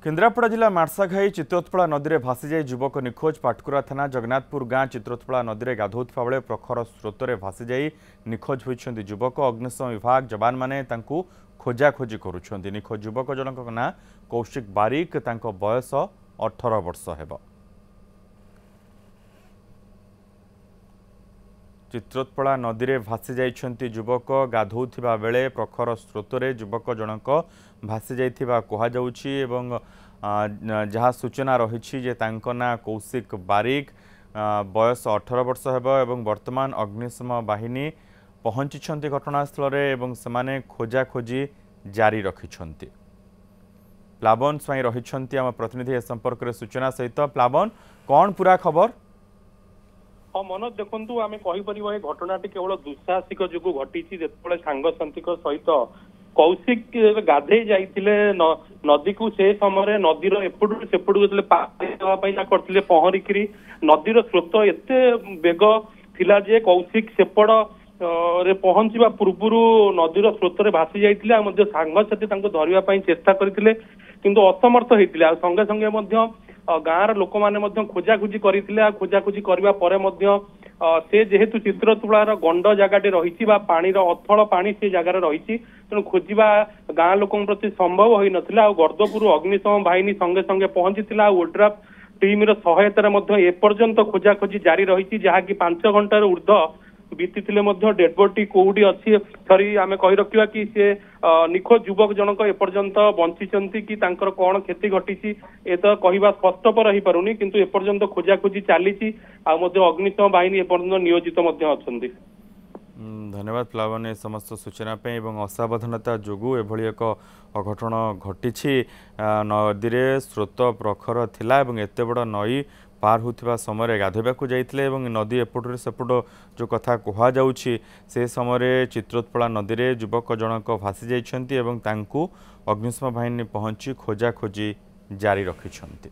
केन्द्रापड़ा जिला मार्साघाई चित्रोत्पला नदी में भासी जाई युवक निखोज। पाटकुरा थाना जगन्नाथपुर गाँ चित्रोत्पला नदी में गाधोउथिबा बेले प्रखर स्रोत में भासी जाई निखोज होइछन्ति युवक। अग्निशम विभाग जवान माने तांकु खोजाखोजी करुछन्ति। निखोज युवक जनक ना कौशिक बारिक, तांको बयस 18 वर्ष हेब। चित्रोत्पला नदी में भासी जाइछन्ति युवक। गाधोउथिबा बेले प्रखर स्रोत में युवक जनक भासी जाइथिबा कहा जाउछि एवं जहाँ सूचना रही जे तांको ना कौशिक बारिक, बयस 18 वर्ष हेब एवं वर्तमान अग्निशम बाहिनी पहुंची घटनास्थल रे एवं सेमाने खोजाखोजी जारी रखिछन्ति। प्लावन स्वाई रही आम प्रतिनिधि ए संपर्क में सूचना सहित। प्लावन, कौन पूरा खबर? हाँ मनोज, देखु आम कहीपर घटनाटी केवल दुस्साहसिक जो घटी जो सांगसाथी सहित कौशिक गाधे जाइए नदी को से समय नदीर एपटू सेपटू जो करते पहरिक नदीर स्रोत एत बेग थिला जे कौशिक सेपट रे पहुंचवा पूर्व नदीर स्रोत में भासी जाइए। सांगसाथी धरवाई चेष्टा करते किंतु असमर्थ होते। संगे संगे गाँव लोक मैंने खोजाखोजी करते। खोजाखोजी करने से जेहेतु चित्रोत्पलार गंड जगह रही पानी अथल पानी से जगार रही तेणु खोजा गाँ लोक प्रति संभव हो नाला। गर्दपुर अग्निशम बाहिनी संगे संगे पहुंची ओड्राफ टीम सहायतार एपर्यंत खोजाखोजी जारी रही जहाँकि 5 घंटार ऊर्ध्व बीती डेड बॉडी कौटी अच्छी थरी आम कही रखा कि से निखोज युवक जनक एपर्यंत बंची कि कौन क्षति घटी ए तो कहवा स्पष्टपर हो पारुनी किंतु एपर्यंत खोजाखोजी चली अग्निशम बाहिनी एपर्यंत नियोजित अच्छा। धन्यवाद प्लावन ए समस्त सूचना पे एवं असावधानता जोगु एभली एक अघटन घटी। नदी रे स्रोत प्रखर थिला एवं एते बड़ नई पार होता समय गाधोबा जाइए एवं नदी एपटू सेपट जो कथा कहुच्छी से समय चित्रोत्पला नदी में युवक जनक भासी जाइछन्ति एवं तांकु अग्निशम बाहिनी पहुंची खोजाखोजी जारी रखिछन्ति।